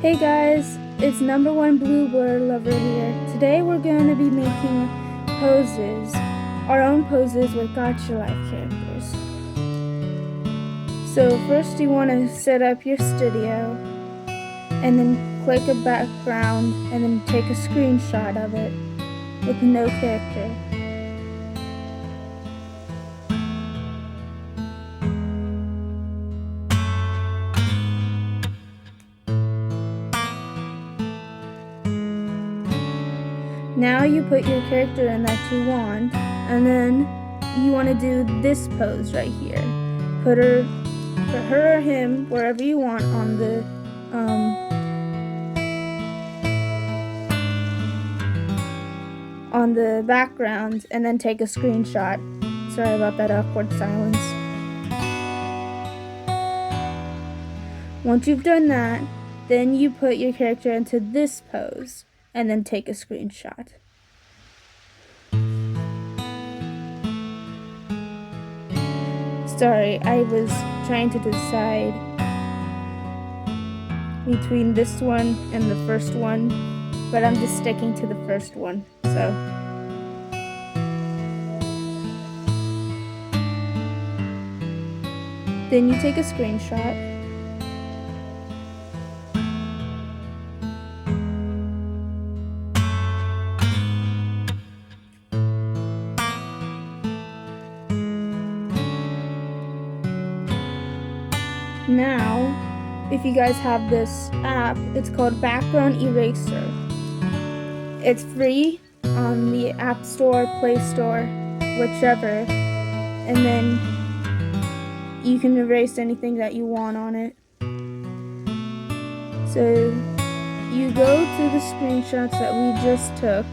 Hey guys, it's number one blue blur lover here. Today we're going to be making poses, our own poses with gacha life characters. So first you want to set up your studio and then click a background and then take a screenshot of it with no character. Now you put your character in that you want, and then you want to do this pose right here. Put her or him wherever you want on the background, and then take a screenshot. Sorry about that awkward silence. Once you've done that, then you put your character into this pose and then take a screenshot. Sorry, I was trying to decide between this one and the first one, but I'm just sticking to the first one, so. Then you take a screenshot. Now, if you guys have this app, it's called Background Eraser. It's free on the App Store, Play Store, whichever, and then you can erase anything that you want on it. So you go to the screenshots that we just took.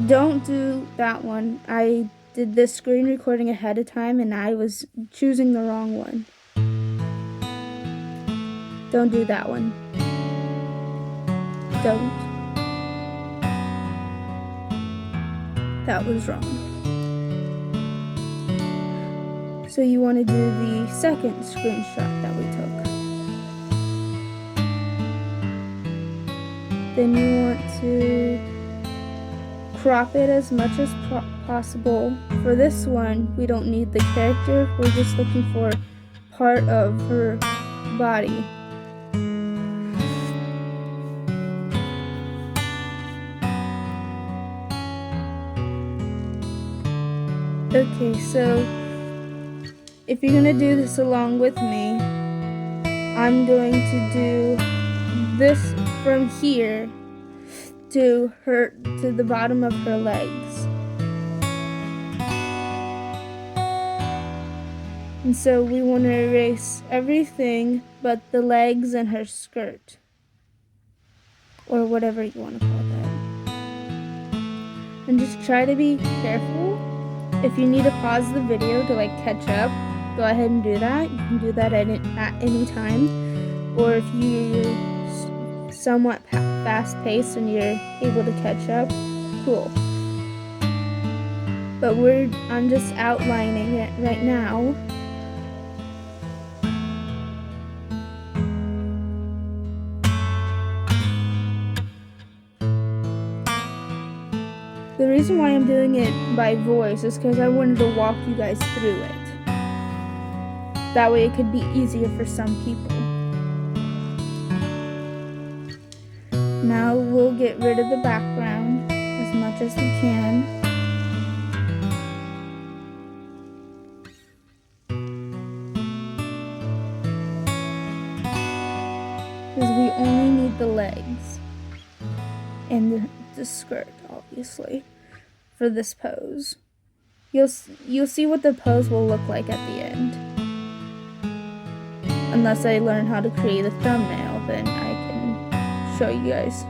Don't do that one. I did this screen recording ahead of time and I was choosing the wrong one. Don't do that one. Don't. That was wrong. So you want to do the second screenshot that we took. Then you want to crop it as much as possible. For this one, we don't need the character. We're just looking for part of her body. Okay, so if you're gonna do this along with me, I'm going to do this from here to the bottom of her legs. And so we want to erase everything but the legs and her skirt, or whatever you want to call that. And just try to be careful. If you need to pause the video to catch up, go ahead and do that. You can do that at any time. Or if you're somewhat fast-paced and you're able to catch up, cool. But I'm just outlining it right now. The reason why I'm doing it by voice is because I wanted to walk you guys through it. That way it could be easier for some people. Now we'll get rid of the background as much as we can. Because we only need the legs and the skirt, obviously, for this pose. You'll see what the pose will look like at the end. Unless I learn how to create a thumbnail, then I can show you guys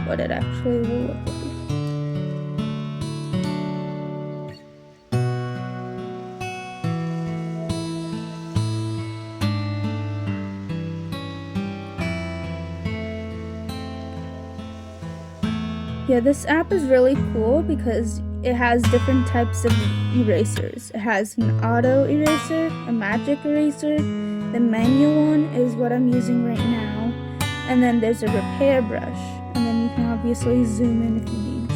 what it actually will look like. Yeah, this app is really cool because it has different types of erasers. It has an auto eraser, a magic eraser. The manual one is what I'm using right now. and then there's a repair brush, and then you can obviously zoom in if you need to.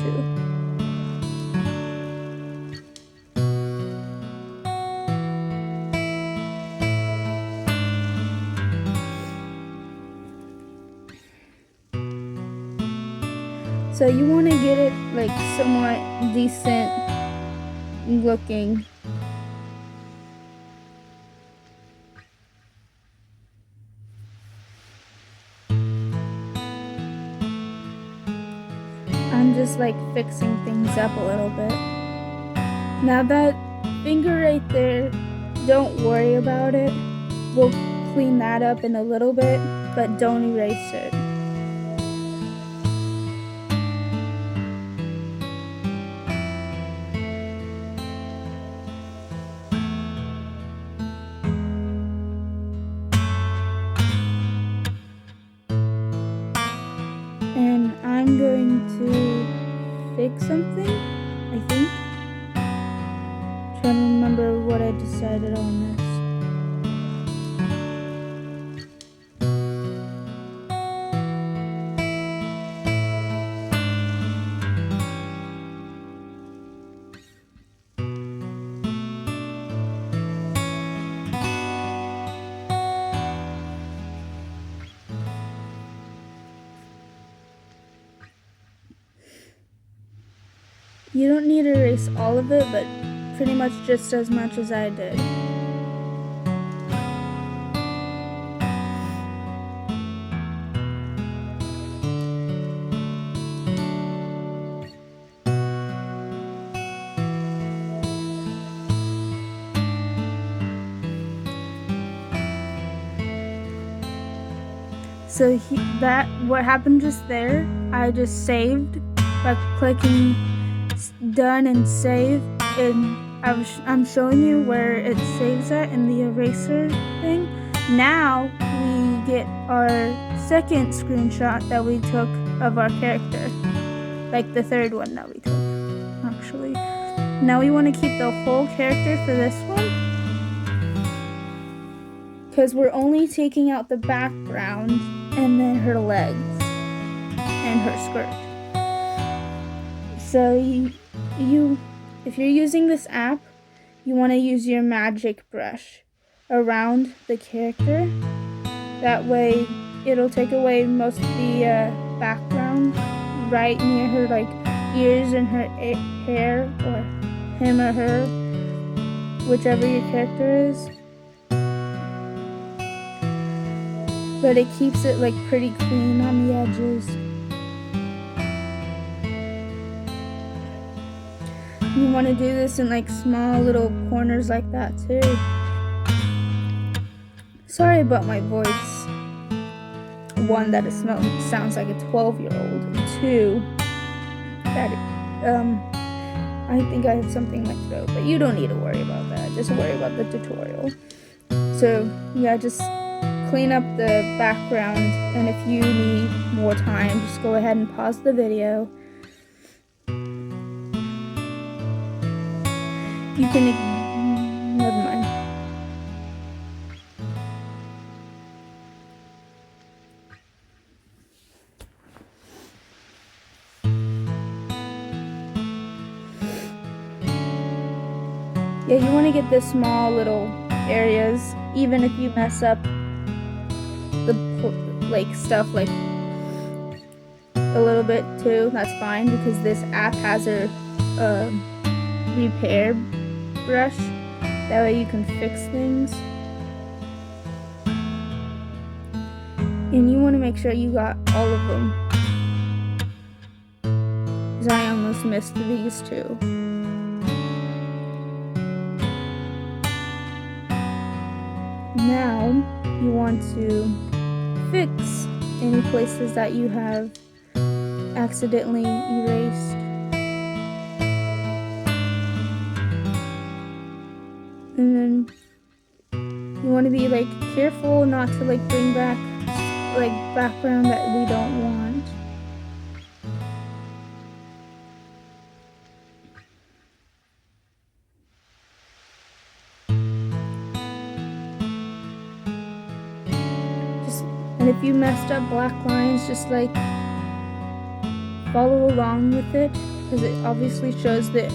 So you want to get it like somewhat decent looking. I'm just like fixing things up a little bit. Now that finger right there, don't worry about it. We'll clean that up in a little bit, but don't erase it. And I'm going to fix something, I think. Trying to remember what I decided on this. You don't need to erase all of it, but pretty much just as much as I did. So what happened just there, I just saved by clicking done and save, and I'm showing you where it saves at in the eraser thing. Now we get our second screenshot that we took of our character, like the third one that we took, actually. Now we want to keep the whole character for this one, because we're only taking out the background and then her legs and her skirt. So if you're using this app, you want to use your magic brush around the character. That way it'll take away most of the background right near her like ears and her hair, or him or her, whichever your character is. But it keeps it like pretty clean on the edges. You want to do this in like small little corners like that too. Sorry about my voice. One, that it sounds like a 12-year-old. Two, that I think I have something in my throat, but you don't need to worry about that. Just worry about the tutorial. So yeah, just clean up the background, and if you need more time, just go ahead and pause the video. You can never mind. Yeah, you want to get the small little areas, even if you mess up the like stuff like a little bit too, that's fine, because this app has a repair brush. That way you can fix things. And you want to make sure you got all of them, because I almost missed these two. Now you want to fix any places that you have accidentally erased. And then you want to be like careful not to like bring back like background that we don't want. Just And if you messed up black lines, just like follow along with it, because it obviously shows the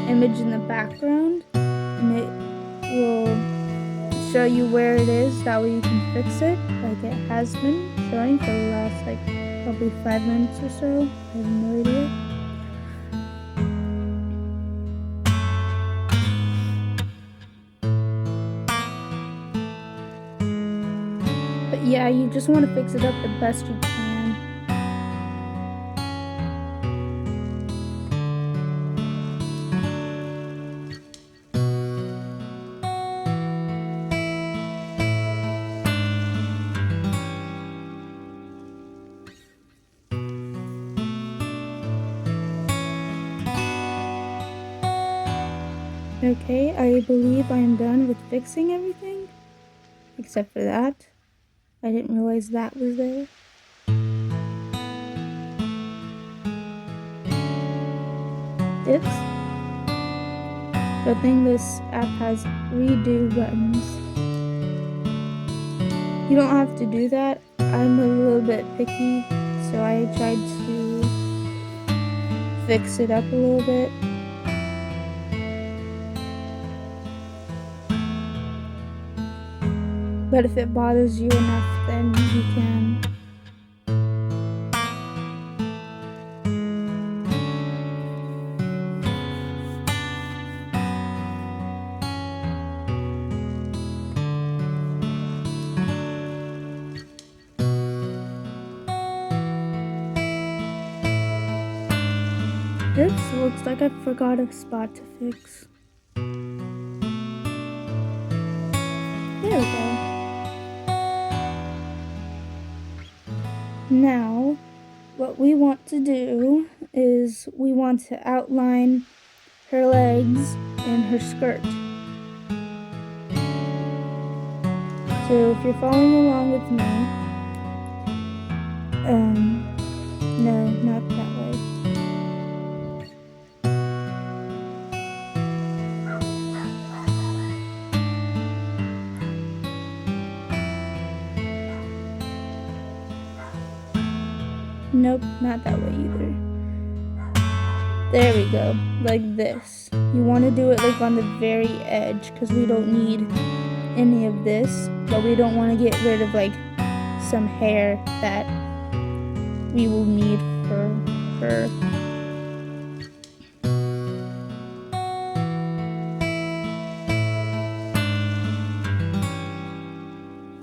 image in the background, and it will show you where it is. That way you can fix it, like it has been showing for the last like probably 5 minutes or so. I have no idea. But yeah, you just want to fix it up the best you can. Okay, I believe I am done with fixing everything, except for that. I didn't realize that was there. Oops. Good thing this app has redo buttons. You don't have to do that. I'm a little bit picky, so I tried to fix it up a little bit. But if it bothers you enough, then you can. Oops, looks like I forgot a spot to fix. There we go. Now, what we want to do is we want to outline her legs and her skirt. So if you're following along with me, no, not that way. Nope, not that way either. There we go, like this. You want to do it like on the very edge, because we don't need any of this, but we don't want to get rid of like some hair that we will need for her.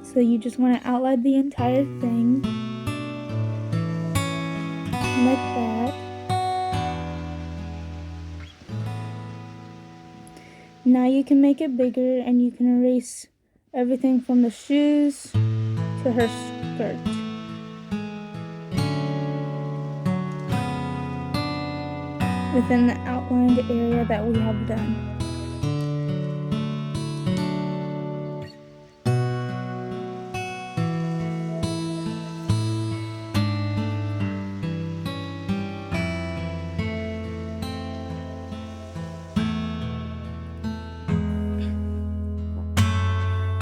So you just want to outline the entire thing like that. Now you can make it bigger, and you can erase everything from the shoes to her skirt. Within the outlined area that we have done.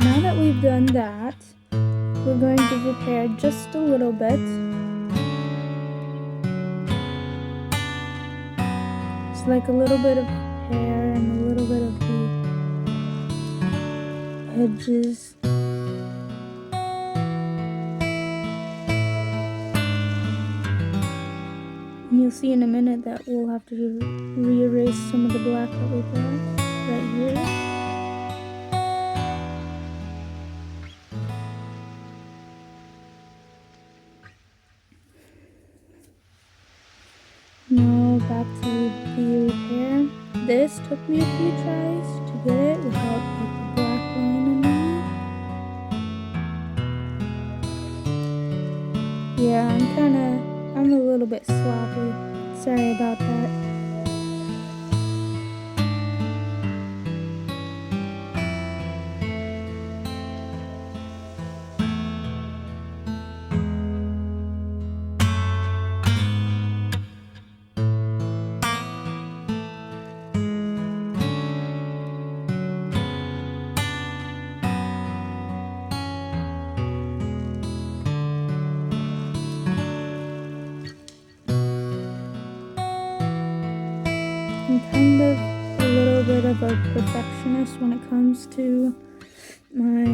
Now that we've done that, we're going to prepare just a little bit. It's like a little bit of hair and a little bit of the edges. And you'll see in a minute that we'll have to re-erase some of the black that we got right here. Now back to the repair. This took me a few tries to get it without like the black line underneath. Yeah, I'm a little bit sloppy. Sorry about that. of a perfectionist when it comes to my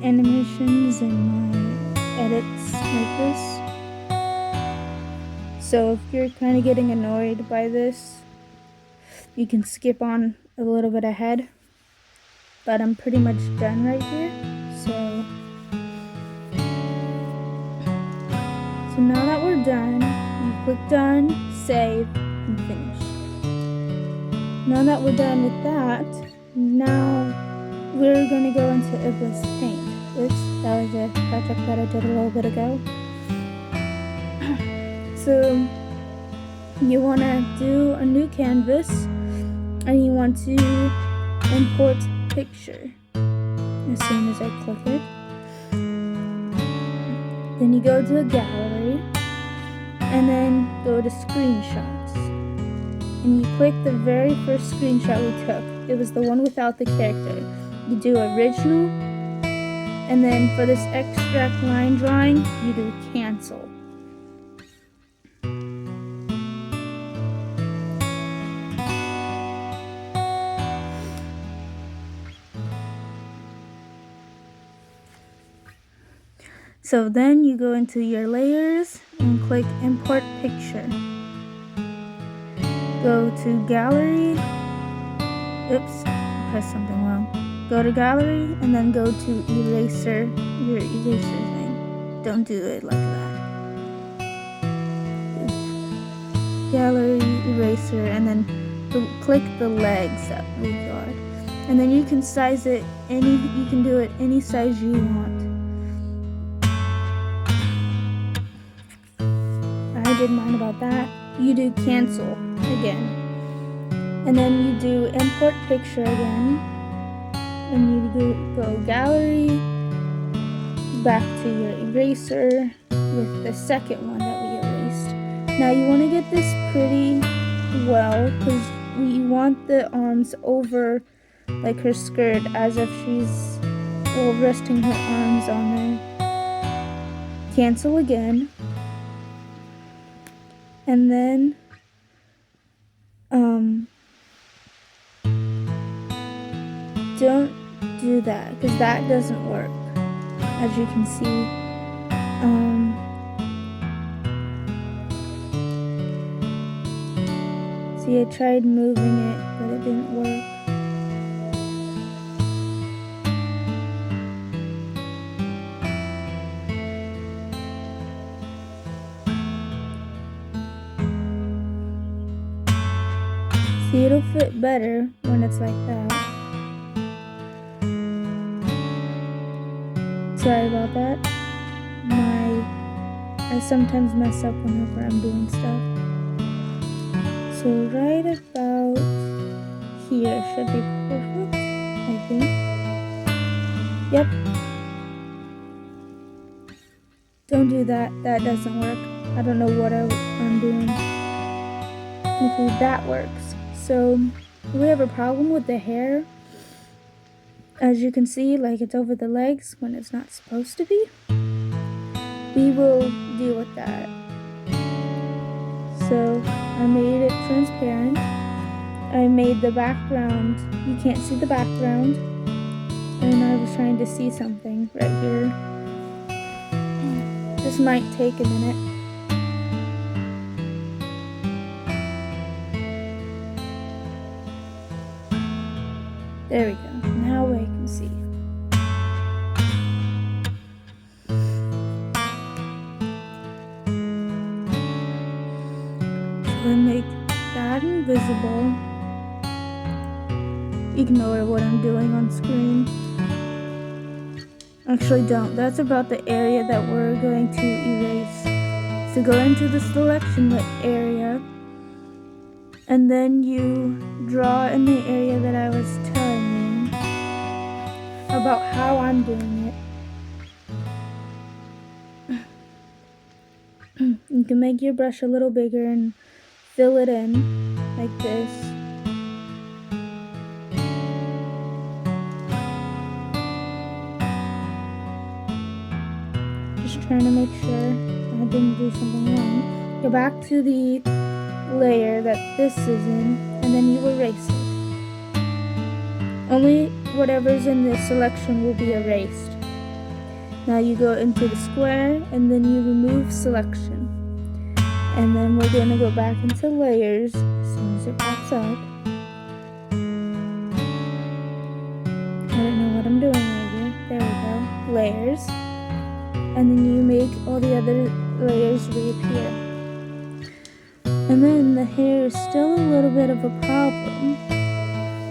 animations and my edits like this. So if you're kind of getting annoyed by this, you can skip on a little bit ahead. But I'm pretty much done right here. So now that we're done, you click done, save, and finish. Now that we're done with that, now we're going to go into Iblis Paint. Oops, that was a project that I did a little bit ago. So you want to do a new canvas and you want to import picture. As soon as I click it, then you go to gallery and then go to screenshots, and you click the very first screenshot we took. It was the one without the character. You do original, and then for this extract line drawing, you do cancel. So then you go into your layers and click import picture. Go to gallery. Oops, I pressed something wrong. Go to gallery and then go to eraser, your eraser thing. Don't do it like that. Gallery, eraser, and then click the legs that we got. And then you can size it you can do it any size you want. I did mine about that. You do cancel again. And then you do import picture again. And you go gallery, back to your eraser with the second one that we erased. Now you want to get this pretty well because we want the arms over like her skirt as if she's resting her arms on there. Cancel again. And then don't do that because that doesn't work, as you can see. See, I tried moving it, but it didn't work. See, it'll fit better when it's like that. Sorry about that. I sometimes mess up whenever I'm doing stuff. So right about here should be perfect, I think. Yep. Don't do that. That doesn't work. I don't know what I'm doing. Okay, that works. So we have a problem with the hair. As you can see, like it's over the legs when it's not supposed to be. We will deal with that. So I made it transparent. I made the background, you can't see the background. And I was trying to see something right here. This might take a minute. There we go. Now I can see. So I make that invisible. Ignore what I'm doing on screen. Actually don't. That's about the area that we're going to erase. So go into the selection area and then you draw in the area that I was telling you about how I'm doing it. You can make your brush a little bigger and fill it in like this. Just trying to make sure I didn't do something wrong. Go back to the layer that this is in, and then you erase it. Only whatever's in this selection will be erased. Now you go into the square and then you remove selection. And then we're going to go back into layers as soon as it pops up. I don't know what I'm doing right here. There we go. Layers. And then you make all the other layers reappear. And then the hair is still a little bit of a problem,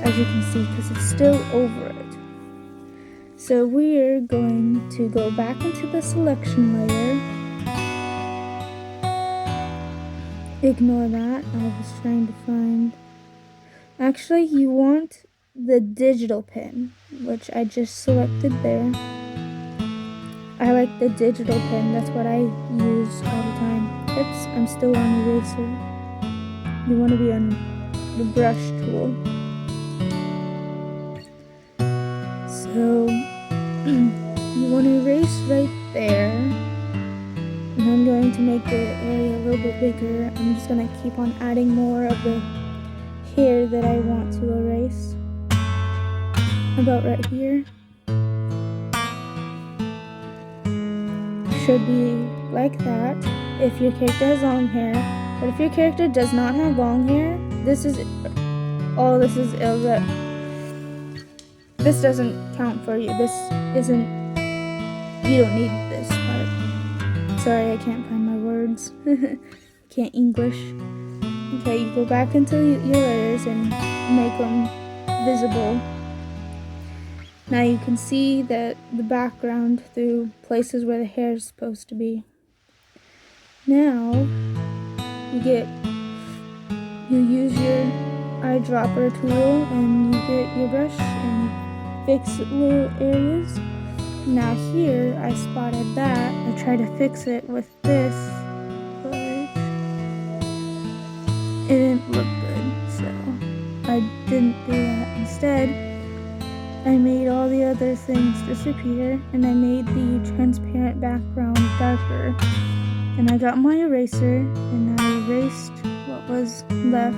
as you can see, because it's still over it. So we're going to go back into the selection layer. Ignore that. I was trying to find... Actually, you want the digital pen, which I just selected there. I like the digital pen. That's what I use all the time. Oops, I'm still on eraser. You want to be on the brush tool. So you want to erase right there. And I'm going to make the area a little bit bigger. I'm just going to keep on adding more of the hair that I want to erase. About right here. Should be like that if your character has long hair. But if your character does not have long hair, this doesn't count for you. You don't need this part. Sorry, I can't find my words. Can't English. Okay, you go back into your layers and make them visible. Now you can see that the background through places where the hair is supposed to be. Now you use your eyedropper tool and you get your brush and fix little areas. Now here I spotted that. I tried to fix it with this, but it didn't look good, so I didn't do that. Instead, I made all the other things disappear and I made the transparent background darker. And I got my eraser and I erased what was left.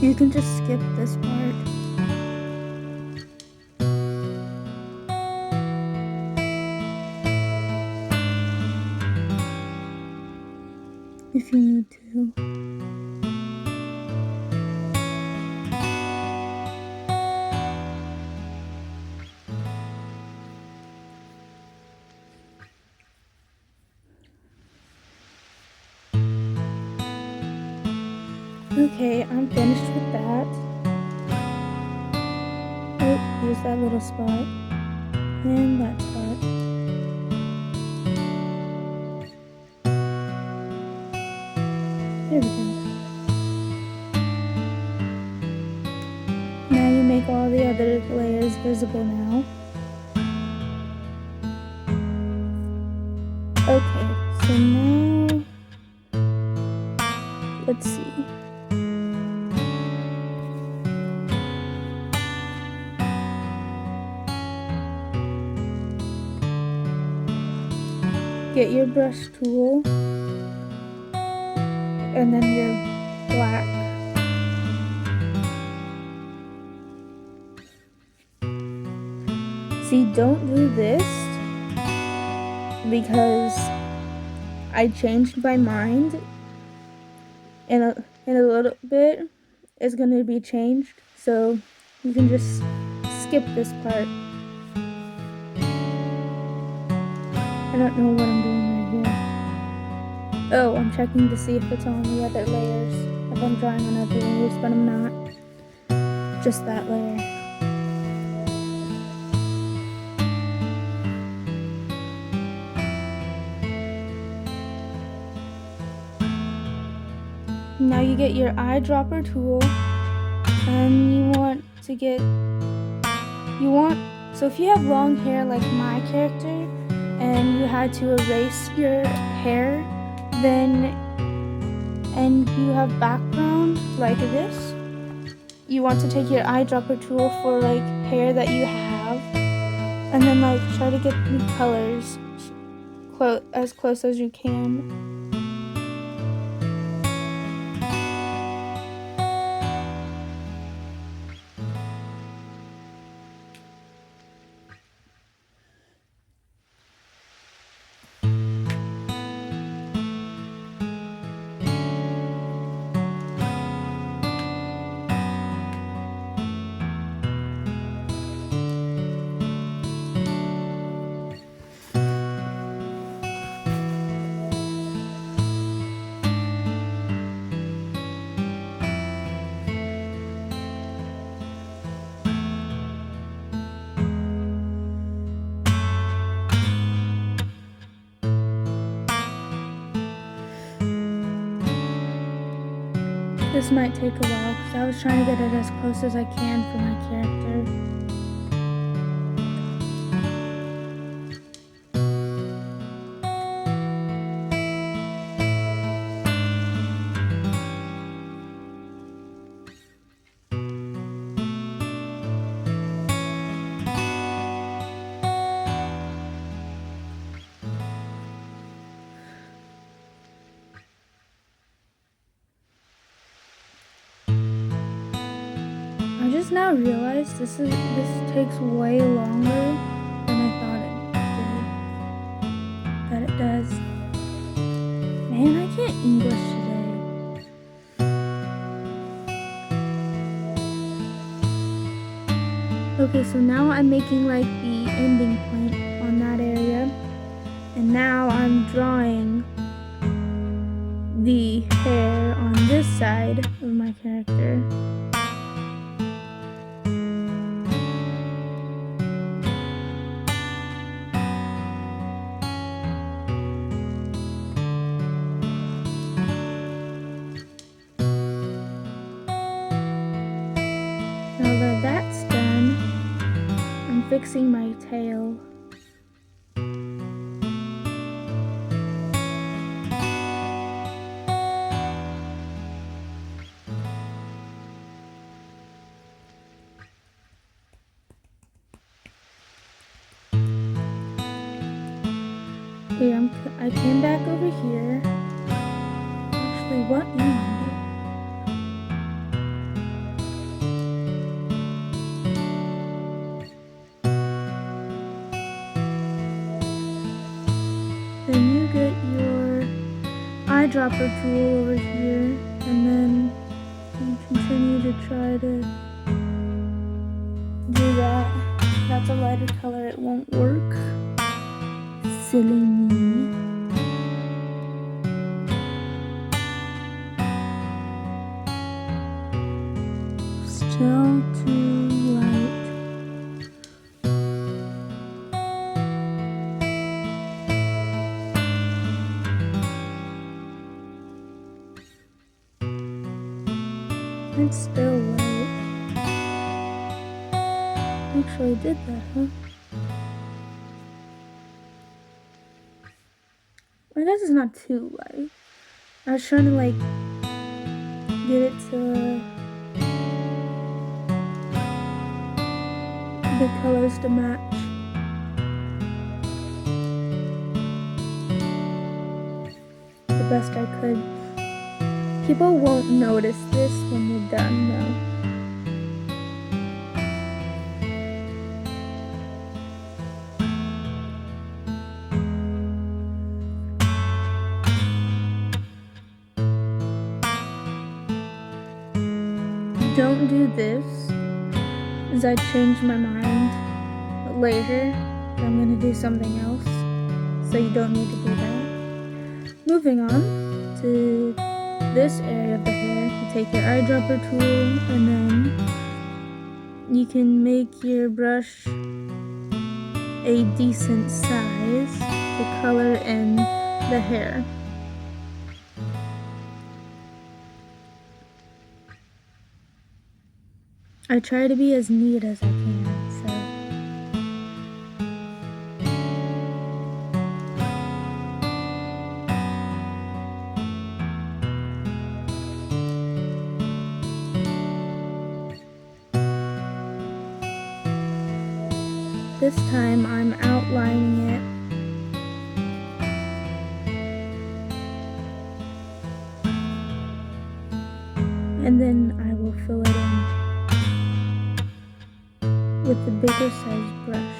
You can just skip this part. If you need to. Okay, I'm finished with that. Oh, here's that little spot. And that spot. There we go. Now you make all the other layers visible now. Okay, so now let's see. Get your brush tool and then your black. See, don't do this because I changed my mind. In a little bit it's going to be changed, so you can just skip this part. I don't know what I'm doing right here. Oh, I'm checking to see if it's on the other layers. If I'm drawing on other layers, but I'm not. Just that layer. Now you get your eyedropper tool and so if you have long hair like my character and you had to erase your hair and you have background like this, you want to take your eyedropper tool for like hair that you have and then like try to get the colors as close as you can. this might take a while because I was trying to get it as close as I can for my character. I just now realized this takes way longer than I thought it does. Man, I can't English today. Okay, so now I'm making like the ending point on that area, and now I'm drawing the hair on this side of my character. Now that that's done, I'm fixing my tail. Okay, I came back over here. Actually, what am I doing? Then you get your eyedropper tool over here, and then you continue to try to do that. If that's a lighter color, it won't work. Silly me. Still too light. It's still light. Actually did that, huh? I guess it's not too light. I was trying to like get it to the colors to match. The best I could. People won't notice this when you're done though. Don't do this, as I changed my mind later. I'm gonna do something else, so you don't need to do that. Moving on to this area of the hair, you take your eyedropper tool, and then you can make your brush a decent size to color in the hair. I try to be as neat as I can, so. This time I'm outlining it. And then I will fill it in with the bigger size brush.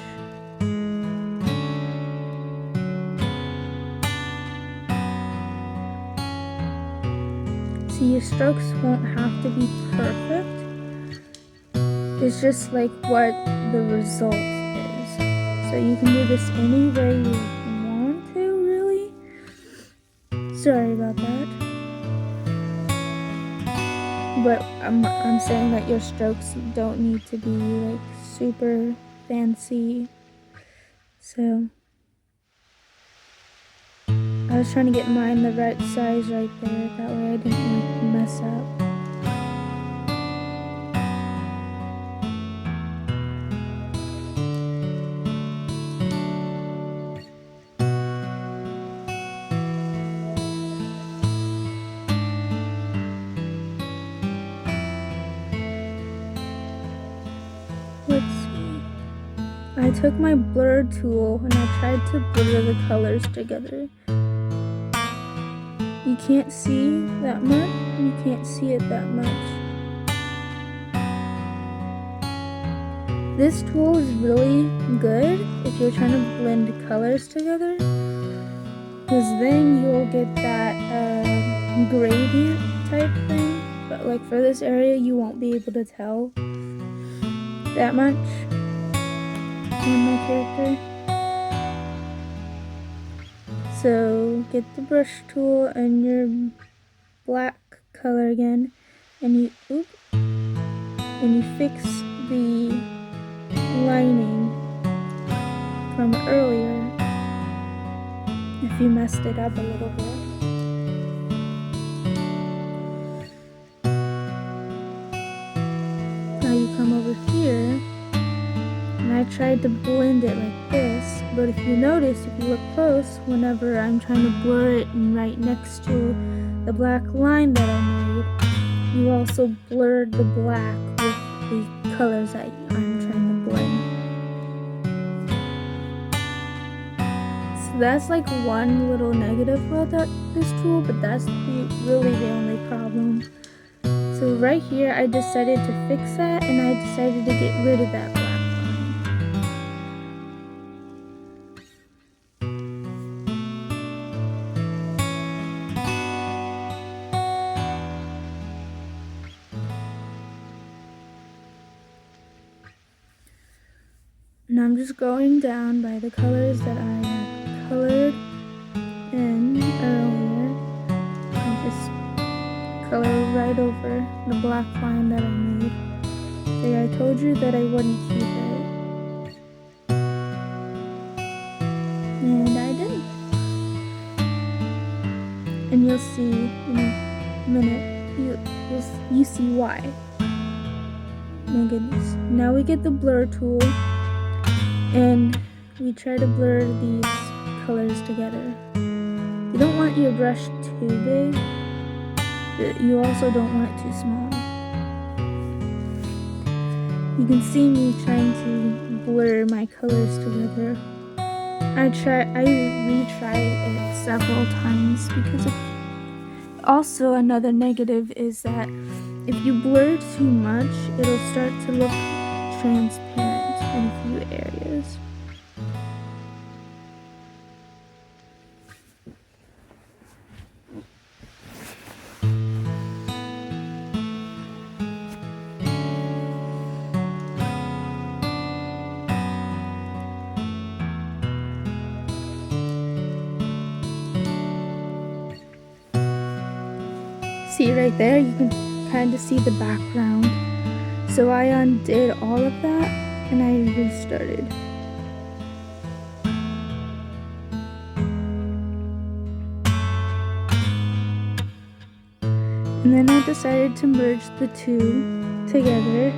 See, your strokes won't have to be perfect. It's just like what the result is. So you can do this any way you want to, really. Sorry about that. But I'm saying that your strokes don't need to be like super fancy. So I was trying to get mine the right size right there. That way I didn't like mess up. I took my blur tool and I tried to blur the colors together. You can't see that much, you can't see it that much. This tool is really good if you're trying to blend colors together, because then you'll get that gradient type thing. But like for this area, you won't be able to tell that much on my character. So get the brush tool and your black color again, and you fix the lining from earlier if you messed it up a little bit. Now you come over here, and I tried to blend it like this, but if you notice, if you look close, whenever I'm trying to blur it and right next to the black line that I made, you also blurred the black with the colors that I'm trying to blend. So that's like one little negative about this tool, but that's really the only problem. So right here, I decided to fix that, and I decided to get rid of that black line. And I'm just going down by the colors that I had colored in earlier. I just color right over the black line that I made. See, I told you that I wouldn't keep it, and I didn't. And you'll see in a minute, you see why. My goodness. Now we get the blur tool, and we try to blur these colors together. You don't want your brush too big, but you also don't want it too small. You can see me trying to blur my colors together. I retried it several times because also another negative is that if you blur too much, it'll start to look transparent in a few areas. See right there, you can kind of see the background. So I undid all of that and I restarted. And then I decided to merge the two together,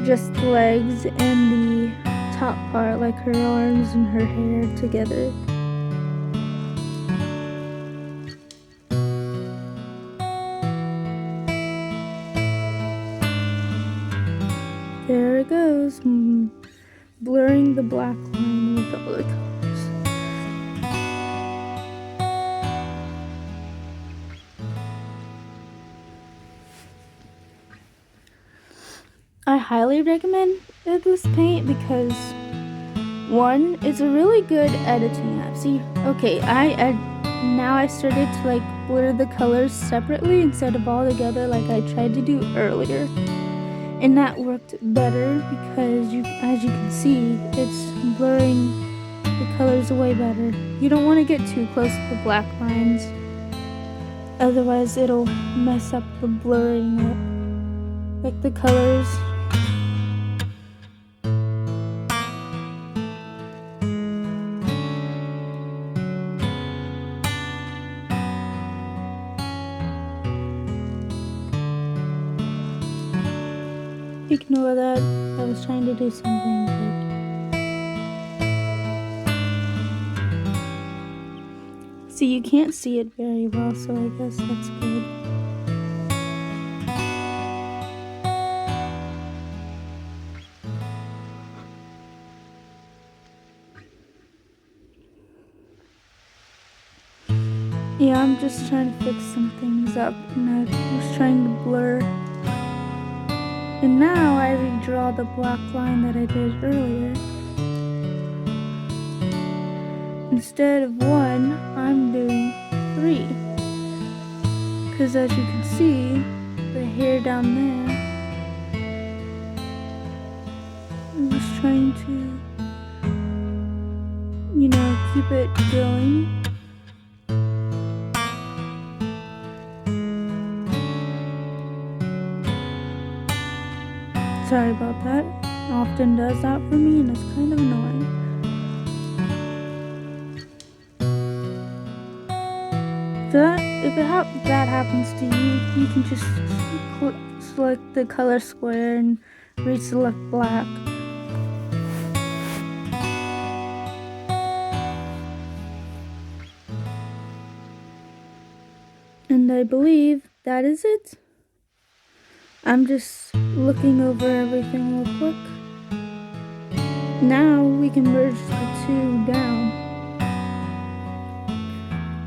just the legs and the top part, like her arms and her hair together. There it goes, blurring the black line with all the colors. I highly recommend this paint because one, it's a really good editing app. See, okay, now I started to like blur the colors separately instead of all together like I tried to do earlier. And that worked better because as you can see, it's blurring the colors way better. You don't want to get too close to the black lines, otherwise it'll mess up the blurring up, like the colors. Ignore that, I was trying to do something good. See, you can't see it very well, so I guess that's good. Yeah, I'm just trying to fix some things up, and I was trying to blur. And now I redraw the black line that I did earlier. Instead of 1, I'm doing 3. Because as you can see, the hair down there, I'm just trying to, keep it going. Sorry about that. It often does that for me, and it's kind of annoying. So if that happens to you, you can just select the color square and reselect black. And I believe that is it. I'm just looking over everything real quick. Now we can merge the 2 down.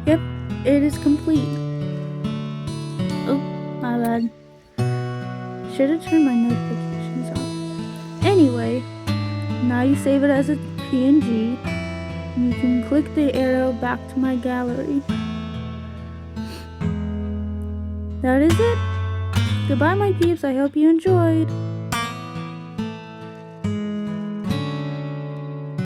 Yep, it is complete. Oh, my bad. Should have turned my notifications off. Anyway, now you save it as a PNG. And you can click the arrow back to my gallery. That is it. Goodbye, my peeps. I hope you enjoyed.